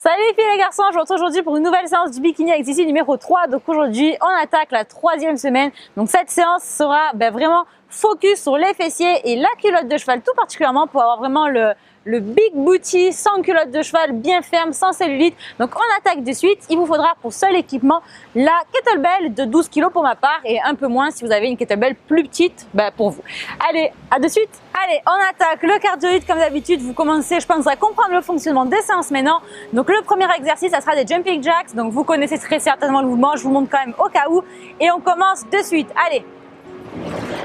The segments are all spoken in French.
Salut les filles et les garçons, je vous retrouve aujourd'hui pour une nouvelle séance du bikini exercice numéro 3. Donc aujourd'hui, on attaque la 3e semaine. Donc cette séance sera vraiment focus sur les fessiers et la culotte de cheval tout particulièrement pour avoir vraiment le big booty sans culotte de cheval, bien ferme, sans cellulite. Donc on attaque de suite. Il vous faudra pour seul équipement la kettlebell de 12 kg pour ma part et un peu moins si vous avez une kettlebell plus petite pour vous. Allez, à de suite. Allez, on attaque le cardioïde comme d'habitude. Vous commencez, je pense, à comprendre le fonctionnement des séances maintenant. Donc le premier exercice, ça sera des jumping jacks. Donc vous connaissez très certainement le mouvement. Je vous montre quand même au cas où. Et on commence de suite. Allez,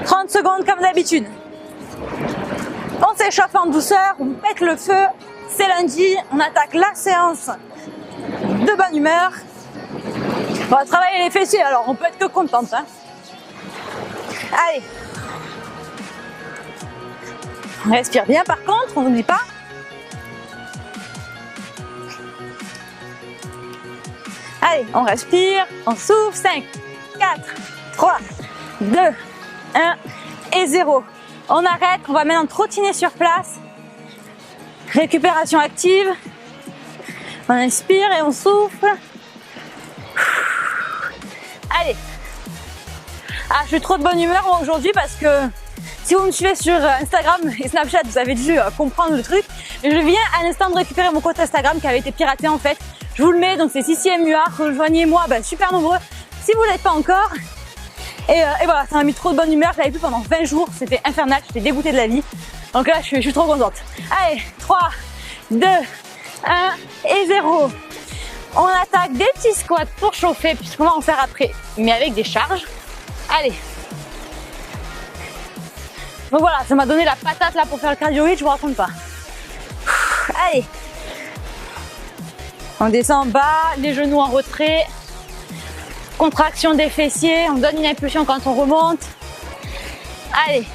30 secondes comme d'habitude. On s'échauffe en douceur, on pète le feu. C'est lundi, on attaque la séance de bonne humeur. On va travailler les fessiers, alors on peut être que contente. Allez. On respire bien par contre, on n'oublie pas. Allez, on respire, on souffle. 5, 4, 3, 2, 1 et 0. On arrête, on va maintenant trottiner sur place. Récupération active. On inspire et on souffle. Allez. Ah, je suis trop de bonne humeur moi aujourd'hui parce que si vous me suivez sur Instagram et Snapchat, vous avez dû comprendre le truc. Je viens à l'instant de récupérer mon compte Instagram qui avait été piraté en fait. Je vous le mets, donc c'est CCMUA. Rejoignez-moi, super nombreux si vous ne l'êtes pas encore. Et voilà, ça m'a mis trop de bonne humeur. Je l'avais plus pendant 20 jours. C'était infernal. J'étais dégoûtée de la vie. Donc là, je suis trop contente. Allez, 3, 2, 1 et 0. On attaque des petits squats pour chauffer puisqu'on va en faire après, mais avec des charges. Allez. Donc voilà, ça m'a donné la patate là pour faire le cardioïde. Je vous raconte pas. Allez. On descend bas, les genoux en retrait. Contraction des fessiers, on donne une impulsion quand on remonte. Allez.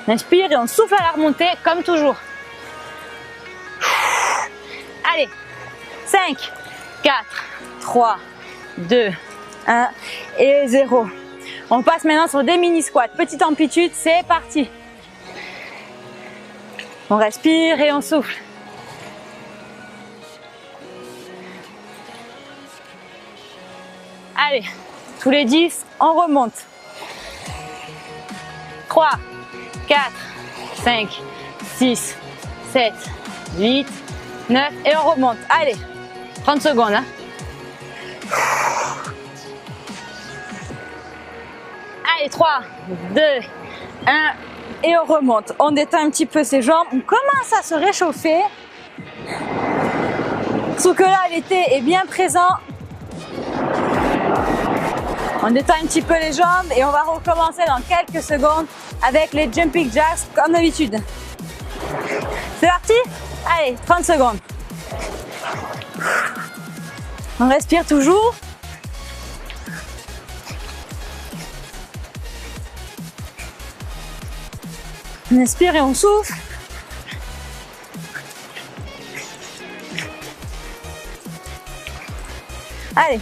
On inspire et on souffle à la remontée comme toujours. Allez. 5, 4, 3, 2, 1 et 0. On passe maintenant sur des mini squats. Petite amplitude, c'est parti. On respire et on souffle. Allez, tous les 10, on remonte. 3, 4, 5, 6, 7, 8, 9 et on remonte. Allez, 30 secondes. Allez, 3, 2, 1 et on remonte. On détend un petit peu ses jambes. On commence à se réchauffer. Sauf que là, l'été est bien présent. On détend un petit peu les jambes et on va recommencer dans quelques secondes avec les jumping jacks comme d'habitude. C'est parti? Allez, 30 secondes. On respire toujours. On inspire et on souffle. Allez.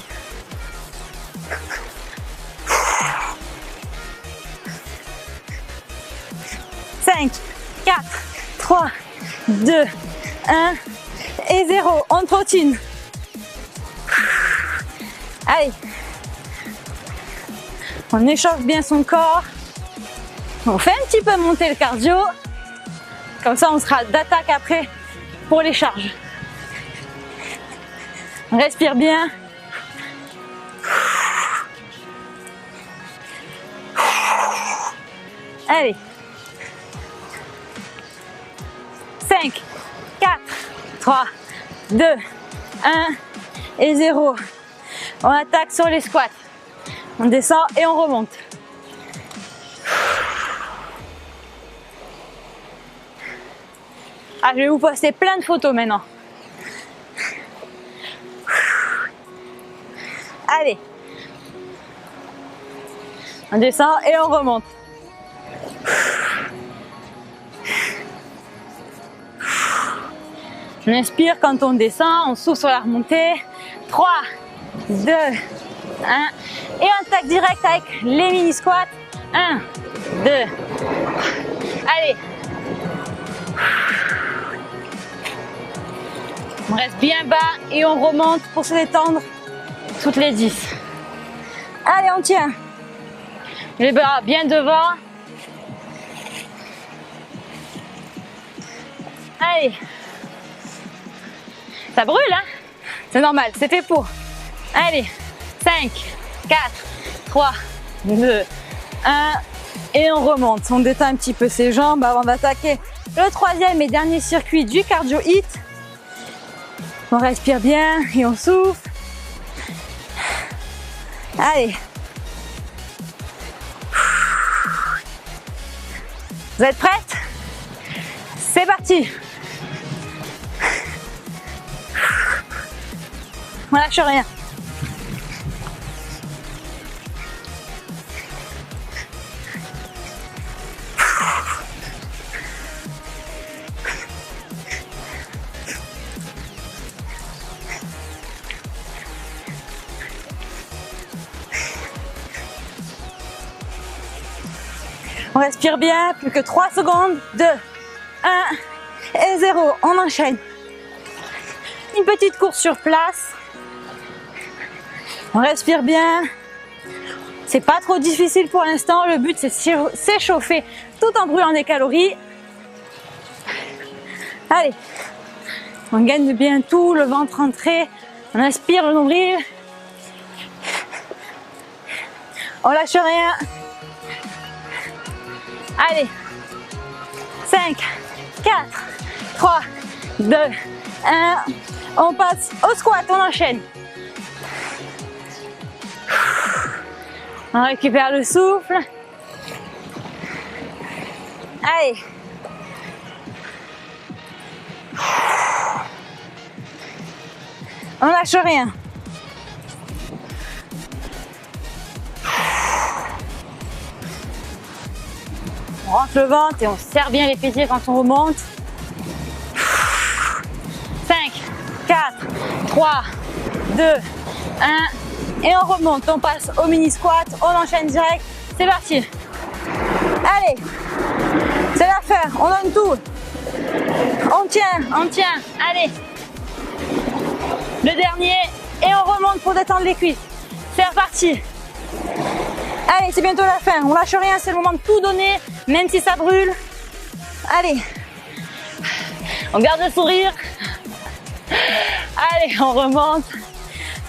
5, 4, 3, 2, 1 et 0. On trottine. Allez. On échauffe bien son corps. On fait un petit peu monter le cardio. Comme ça, on sera d'attaque après pour les charges. On respire bien. Allez. 5, 4, 3, 2, 1 et 0. On attaque sur les squats. On descend et on remonte. Ah, je vais vous poster plein de photos maintenant. Allez. On descend et on remonte. On inspire quand on descend, on souffle sur la remontée. 3, 2, 1. Et on attaque direct avec les mini squats. 1, 2. Allez. On reste bien bas et on remonte pour se détendre toutes les 10. Allez, on tient. Les bras bien devant. Allez. Ça brûle, hein? C'est normal, c'est fait pour. Allez, 5, 4, 3, 2, 1. Et on remonte. On détend un petit peu ses jambes avant d'attaquer le troisième et dernier circuit du cardio hit. On respire bien et on souffle. Allez. Vous êtes prêtes? C'est parti. On lâche rien. On respire bien, plus que 3 secondes. 2, 1 et 0. On enchaîne. Une petite course sur place. On respire bien. C'est pas trop difficile pour l'instant. Le but, c'est de s'échauffer tout en brûlant des calories. Allez. On gagne bien tout, le ventre rentré. On inspire le nombril. On lâche rien. Allez, 5, 4, 3, 2, 1. On passe au squat, on enchaîne. On récupère le souffle. Allez. On lâche rien. On rentre le ventre et on serre bien les fessiers quand on remonte. 5, 4, 3, 2, 1. Et on remonte. On passe au mini squat. On enchaîne direct. C'est parti. Allez. C'est l'affaire. On donne tout. On tient. On tient. Allez. Le dernier. Et on remonte pour détendre les cuisses. C'est reparti. Allez, c'est bientôt la fin. On lâche rien. C'est le moment de tout donner. Même si ça brûle. Allez. On garde le sourire. Allez, on remonte.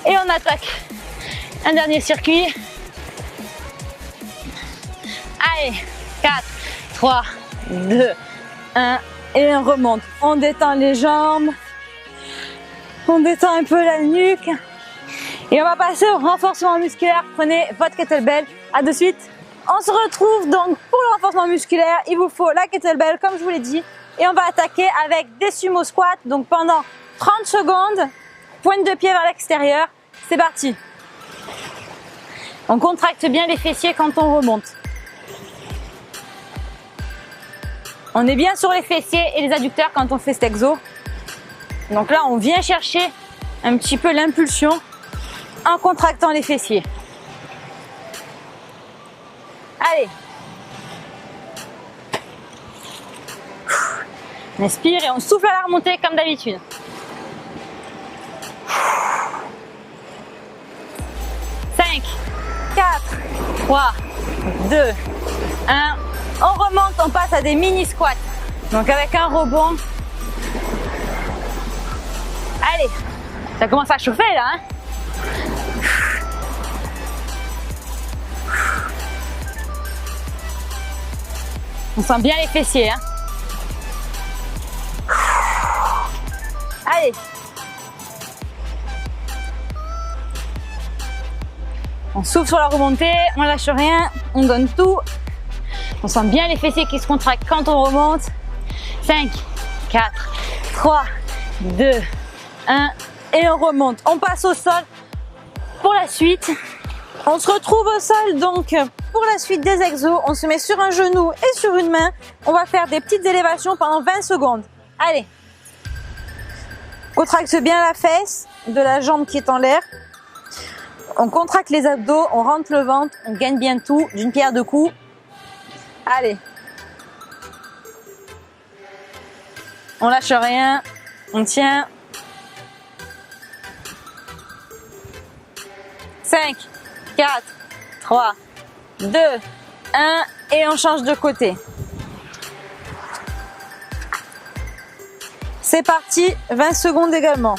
Et on attaque. Un dernier circuit. Allez. 4, 3, 2, 1. Et on remonte. On détend les jambes. On détend un peu la nuque. Et on va passer au renforcement musculaire. Prenez votre kettlebell. À de suite. On se retrouve donc pour le renforcement musculaire. Il vous faut la kettlebell comme je vous l'ai dit. Et on va attaquer avec des sumo squats. Donc pendant 30 secondes, pointe de pied vers l'extérieur. C'est parti. On contracte bien les fessiers quand on remonte. On est bien sur les fessiers et les adducteurs quand on fait cet exo. Donc là, on vient chercher un petit peu l'impulsion en contractant les fessiers. Allez. On inspire et on souffle à la remontée comme d'habitude. 5, 4, 3, 2, 1. On remonte, on passe à des mini squats. Donc avec un rebond. Allez, ça commence à chauffer là, hein? On sent bien les fessiers, hein? Allez. On souffle sur la remontée, on lâche rien, on donne tout. On sent bien les fessiers qui se contractent quand on remonte. 5, 4, 3, 2, 1. Et on remonte. On passe au sol pour la suite. On se retrouve au sol donc pour la suite des exos. On se met sur un genou et sur une main. On va faire des petites élévations pendant 20 secondes. Allez. Contracte bien la fesse de la jambe qui est en l'air. On contracte les abdos, on rentre le ventre, on gagne bien tout d'une pierre deux coups. Allez. On lâche rien, on tient. 5, 4, 3, 2, 1 et on change de côté. C'est parti, 20 secondes également.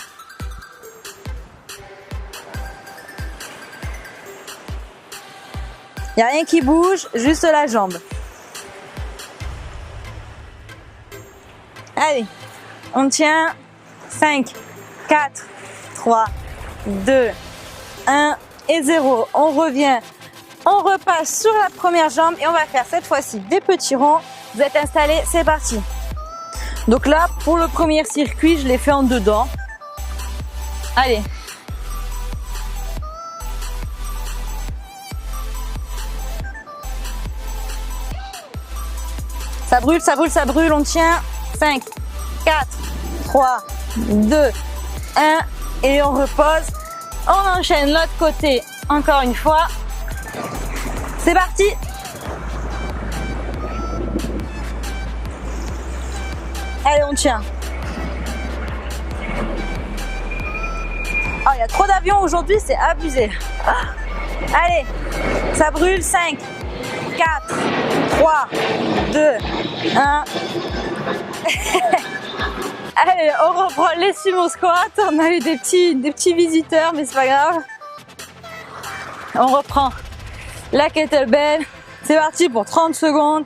Il n'y a rien qui bouge, juste la jambe. Allez, on tient. 5, 4, 3, 2, 1 et 0. On revient, on repasse sur la première jambe et on va faire cette fois-ci des petits ronds. Vous êtes installés, c'est parti. Donc là, pour le premier circuit, je l'ai fait en dedans. Allez. Ça brûle, ça brûle, ça brûle. On tient. 5, 4, 3, 2, 1 et on repose. On enchaîne l'autre côté encore une fois. C'est parti. Allez, on tient. Oh, il y a trop d'avions aujourd'hui, c'est abusé. Allez, ça brûle. 5, 4, 3, 2, 1. Allez, on reprend les sumo squats. On a eu des petits visiteurs, mais c'est pas grave. On reprend la kettlebell. C'est parti pour 30 secondes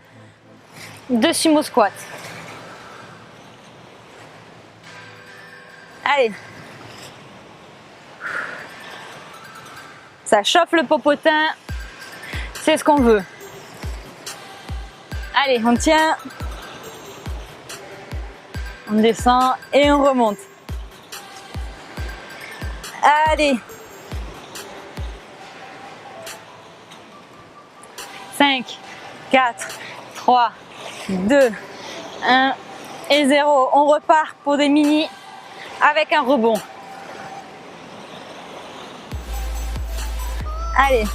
de sumo squat. Allez. Ça chauffe le popotin. C'est ce qu'on veut. Allez, on tient. On descend et on remonte. Allez. 5, 4, 3, 2, 1 et 0. On repart pour des mini avec un rebond. Allez.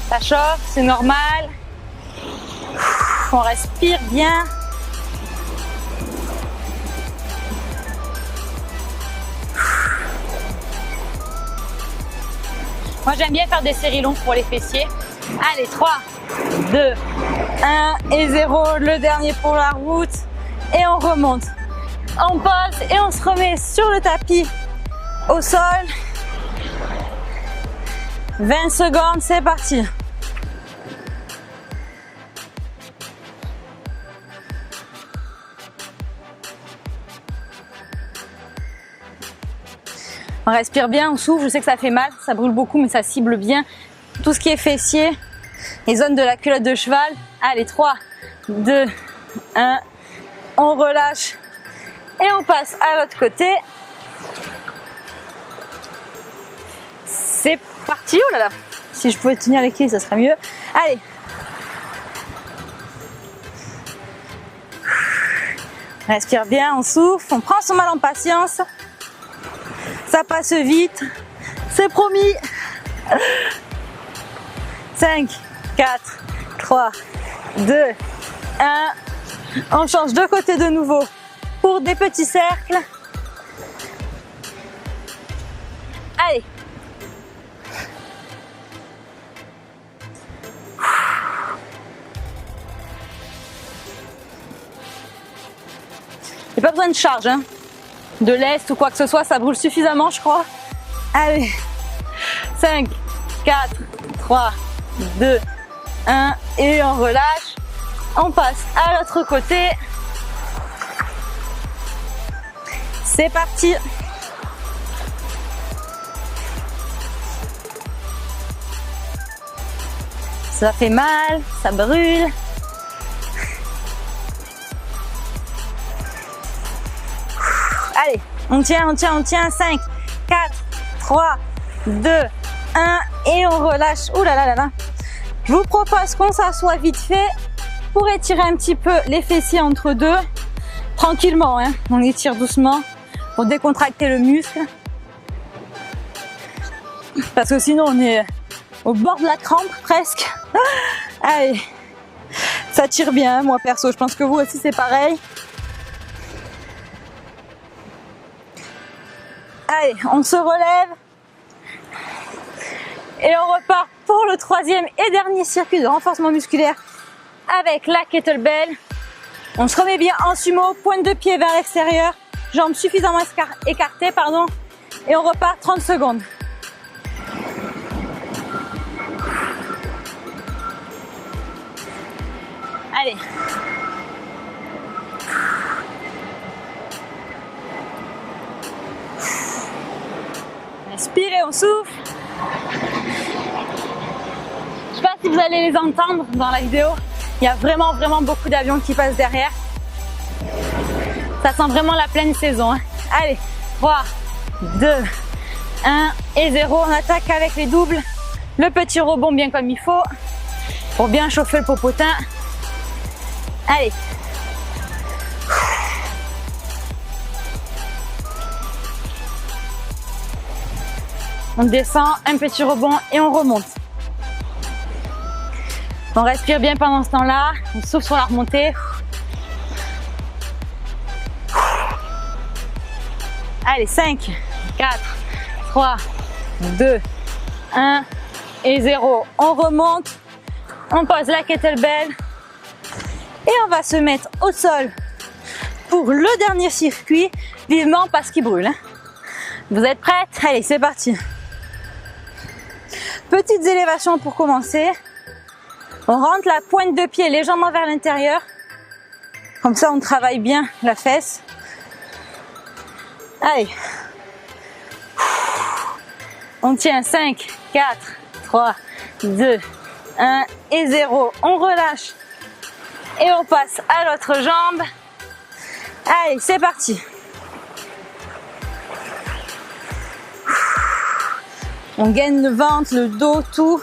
Ça chauffe, c'est normal. On respire bien. Moi, j'aime bien faire des séries longues pour les fessiers. Allez, 3, 2, 1 et 0. Le dernier pour la route. Et on remonte. On pose et on se remet sur le tapis au sol. 20 secondes, c'est parti. On respire bien, on souffle. Je sais que ça fait mal, ça brûle beaucoup, mais ça cible bien tout ce qui est fessier, les zones de la culotte de cheval. Allez, 3, 2, 1. On relâche et on passe à l'autre côté. C'est parti. Oh là là, si je pouvais tenir l'équilibre, ça serait mieux. Allez. On respire bien, on souffle, on prend son mal en patience. Ça passe vite, c'est promis. 5, 4, 3, 2, 1. On change de côté de nouveau pour des petits cercles. Allez. Il n'y a pas besoin de charge, hein. De lest ou quoi que ce soit, ça brûle suffisamment, je crois. Allez. 5, 4, 3, 2, 1 et on relâche. On passe à l'autre côté. C'est parti. Ça fait mal, ça brûle. Allez, on tient, on tient, on tient. 5, 4, 3, 2, 1 et on relâche. Ouh là là là là. Je vous propose qu'on s'assoie vite fait pour étirer un petit peu les fessiers entre deux. Tranquillement, hein. On étire doucement pour décontracter le muscle. Parce que sinon on est au bord de la crampe presque. Allez, Ça tire bien, moi perso, je pense que vous aussi c'est pareil. Allez, on se relève. Et on repart pour le troisième et dernier circuit de renforcement musculaire avec la kettlebell. On se remet bien en sumo, pointe de pied vers l'extérieur, jambes suffisamment écartées, pardon, et on repart 30 secondes. Allez. Inspirez, on souffle. Je sais pas si vous allez les entendre dans la vidéo. Il y a vraiment beaucoup d'avions qui passent derrière. Ça sent vraiment la pleine saison. Hein. Allez, 3, 2, 1 et 0. On attaque avec les doubles. Le petit rebond bien comme il faut pour bien chauffer le popotin. Allez. On descend, un petit rebond et on remonte. On respire bien pendant ce temps-là. On souffle sur la remontée. Allez, 5, 4, 3, 2, 1 et 0. On remonte. On pose la kettlebell. Et on va se mettre au sol pour le dernier circuit, vivement parce qu'il brûle. Vous êtes prêtes? Allez, c'est parti. Petites élévations pour commencer. On rentre la pointe de pied légèrement vers l'intérieur. Comme ça, on travaille bien la fesse. Allez. On tient 5, 4, 3, 2, 1 et 0. On relâche. Et on passe à l'autre jambe. Allez, c'est parti. On gaine le ventre, le dos, tout.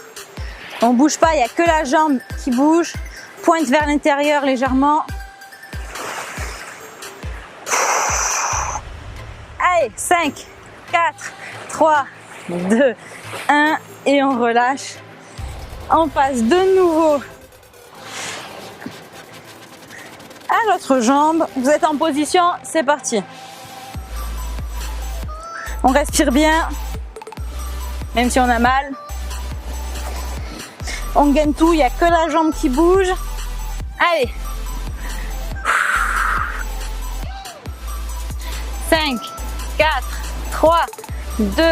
On bouge pas, il n'y a que la jambe qui bouge. Pointe vers l'intérieur légèrement. Allez, 5, 4, 3, 2, 1 et on relâche. On passe de nouveau à l'autre jambe. Vous êtes en position, c'est parti. On respire bien, même si on a mal. On gagne tout, il n'y a que la jambe qui bouge. Allez. 5, 4, 3, 2,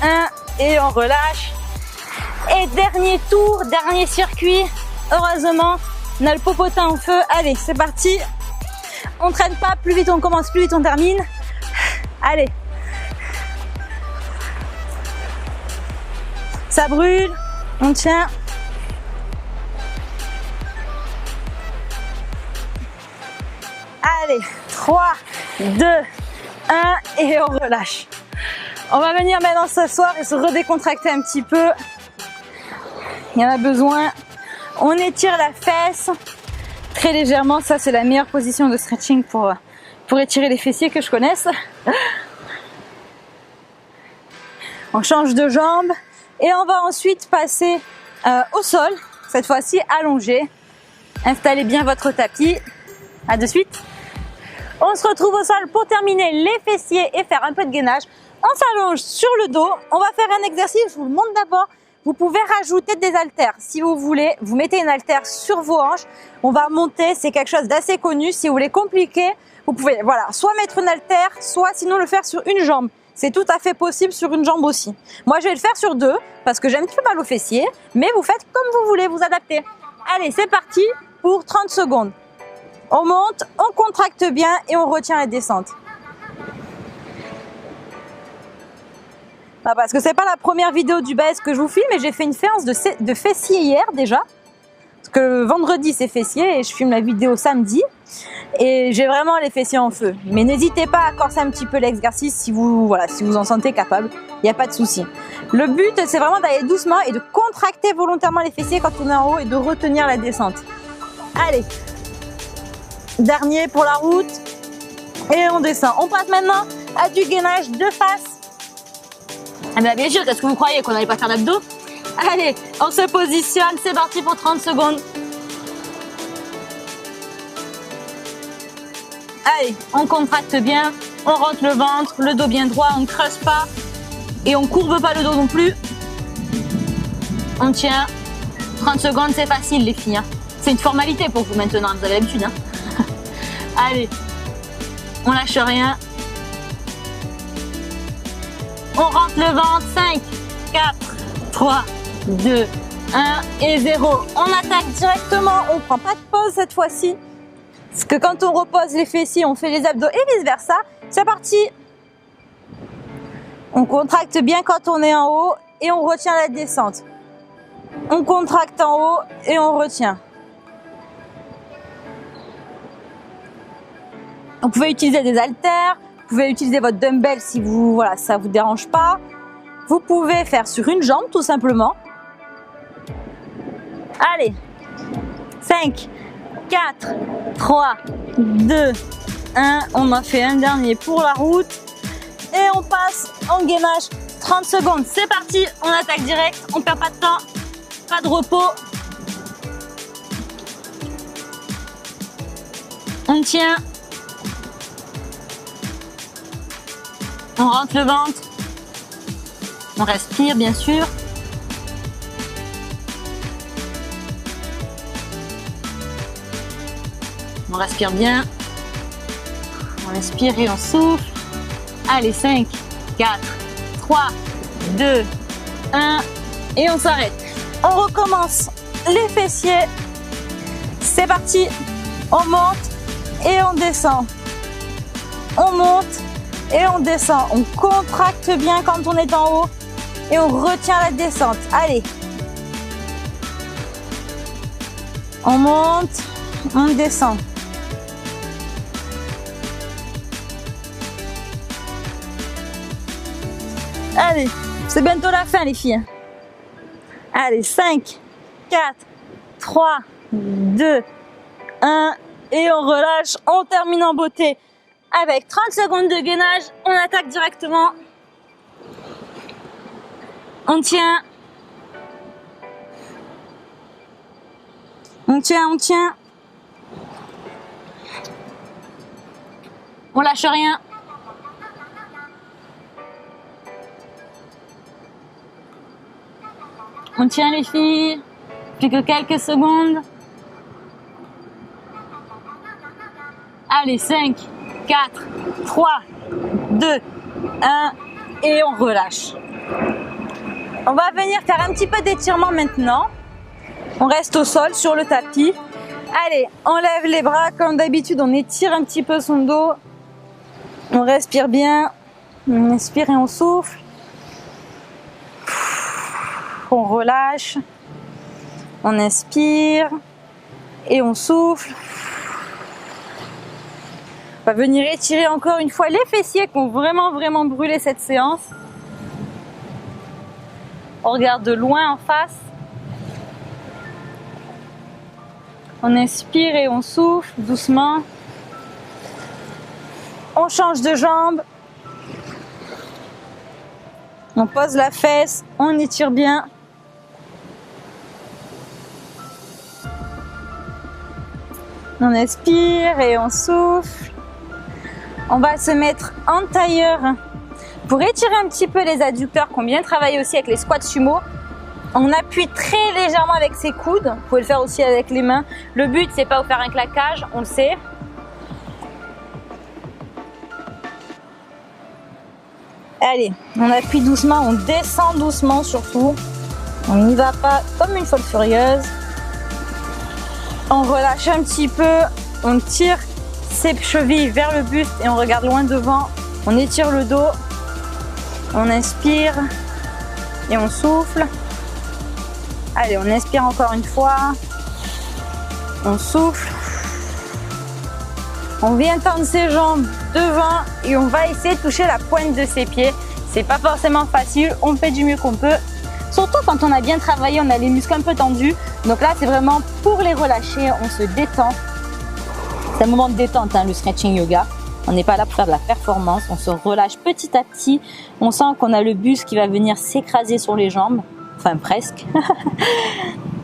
1 et on relâche. Et dernier tour, dernier circuit. Heureusement, on a le popotin en feu. Allez, c'est parti. On traîne pas, plus vite on commence, plus vite on termine. Allez. Ça brûle, on tient. Allez, 3, 2, 1 et on relâche. On va venir maintenant s'asseoir et se redécontracter un petit peu. Il y en a besoin. On étire la fesse très légèrement. Ça, c'est la meilleure position de stretching pour étirer les fessiers que je connaisse. On change de jambe et on va ensuite passer au sol. Cette fois-ci allongé. Installez bien votre tapis. À de suite. On se retrouve au sol pour terminer les fessiers et faire un peu de gainage. On s'allonge sur le dos. On va faire un exercice. Je vous le montre d'abord. Vous pouvez rajouter des haltères si vous voulez. Vous mettez une haltère sur vos hanches. On va monter. C'est quelque chose d'assez connu. Si vous voulez compliquer, vous pouvez soit mettre une haltère, soit sinon le faire sur une jambe. C'est tout à fait possible sur une jambe aussi. Moi, je vais le faire sur deux parce que j'ai un petit peu mal aux fessiers. Mais vous faites comme vous voulez, vous adaptez. Allez, c'est parti pour 30 secondes. On monte, on contracte bien et on retient la descente. Ah, parce que c'est pas la première vidéo du bas que je vous filme, mais j'ai fait une séance de fessiers hier déjà. Parce que vendredi c'est fessiers et je filme la vidéo samedi. Et j'ai vraiment les fessiers en feu. Mais n'hésitez pas à corser un petit peu l'exercice si vous en sentez capable. Il n'y a pas de souci. Le but c'est vraiment d'aller doucement et de contracter volontairement les fessiers quand on est en haut et de retenir la descente. Allez. Dernier pour la route. Et on descend. On passe maintenant à du gainage de face. Ah ben bien sûr, qu'est-ce que vous croyez qu'on n'allait pas faire d'abdos? Allez, on se positionne, c'est parti pour 30 secondes. Allez, on contracte bien, on rentre le ventre, le dos bien droit, on ne creuse pas et on courbe pas le dos non plus. On tient. 30 secondes, c'est facile les filles. Hein. C'est une formalité pour vous maintenant, vous avez l'habitude. Hein. Allez, on lâche rien. On rentre le ventre. 5, 4, 3, 2, 1 et 0. On attaque directement, on ne prend pas de pause cette fois-ci. Parce que quand on repose les fessiers, on fait les abdos et vice versa. C'est parti. On contracte bien quand on est en haut et on retient la descente. On contracte en haut et on retient. Vous pouvez utiliser des haltères, vous pouvez utiliser votre dumbbell si ça vous dérange pas. Vous pouvez faire sur une jambe tout simplement. Allez, 5, 4, 3, 2, 1. On en fait un dernier pour la route. Et on passe en gainage 30 secondes. C'est parti, on attaque direct, on perd pas de temps, pas de repos. On tient. On rentre le ventre. On respire bien sûr. On respire bien. On inspire et on souffle. Allez, 5, 4, 3, 2, 1 et on s'arrête. On recommence les fessiers. C'est parti. On monte et on descend. On monte et on descend. On contracte bien quand on est en haut et on retient la descente. Allez. On monte, on descend. Allez, c'est bientôt la fin les filles. Allez, 5, 4, 3, 2, 1 et on relâche. On termine en beauté avec 30 secondes de gainage. On attaque directement. On tient. On tient, on tient. On lâche rien. On tient les filles, plus que quelques secondes. Allez, 5, 4, 3, 2, 1 et on relâche. On va venir faire un petit peu d'étirement maintenant. On reste au sol sur le tapis. Allez, on lève les bras comme d'habitude, on étire un petit peu son dos. On respire bien, on inspire et on souffle. On relâche, on inspire et on souffle. On va venir étirer encore une fois les fessiers qui ont vraiment brûlé cette séance. On regarde de loin en face. On inspire et on souffle doucement. On change de jambe. On pose la fesse, on étire bien. On inspire et on souffle. On va se mettre en tailleur pour étirer un petit peu les adducteurs qu'on bien travaillé aussi avec les squats sumo. On appuie très légèrement avec ses coudes. Vous pouvez le faire aussi avec les mains. Le but, c'est pas de faire un claquage, on le sait. Allez, on appuie doucement, on descend doucement surtout. On n'y va pas comme une folle furieuse. On relâche un petit peu, on tire ses chevilles vers le buste et on regarde loin devant. On étire le dos, on inspire et on souffle. Allez, on inspire encore une fois, on souffle. On vient tendre ses jambes devant et on va essayer de toucher la pointe de ses pieds. C'est pas forcément facile, on fait du mieux qu'on peut. Surtout quand on a bien travaillé, on a les muscles un peu tendus. Donc là, c'est vraiment pour les relâcher, on se détend. C'est un moment de détente, hein, le stretching yoga. On n'est pas là pour faire de la performance, on se relâche petit à petit. On sent qu'on a le buste qui va venir s'écraser sur les jambes, enfin presque.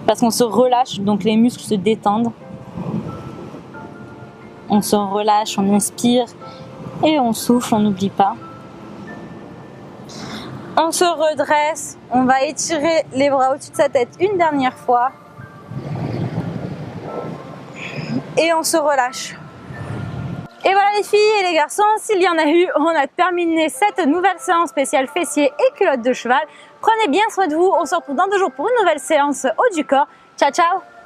Parce qu'on se relâche, donc les muscles se détendent. On se relâche, on inspire et on souffle, on n'oublie pas. On se redresse, on va étirer les bras au-dessus de sa tête une dernière fois. Et on se relâche. Et voilà les filles et les garçons, s'il y en a eu, on a terminé cette nouvelle séance spéciale fessiers et culottes de cheval. Prenez bien soin de vous, on se retrouve dans 2 jours pour une nouvelle séance haut du corps. Ciao ciao!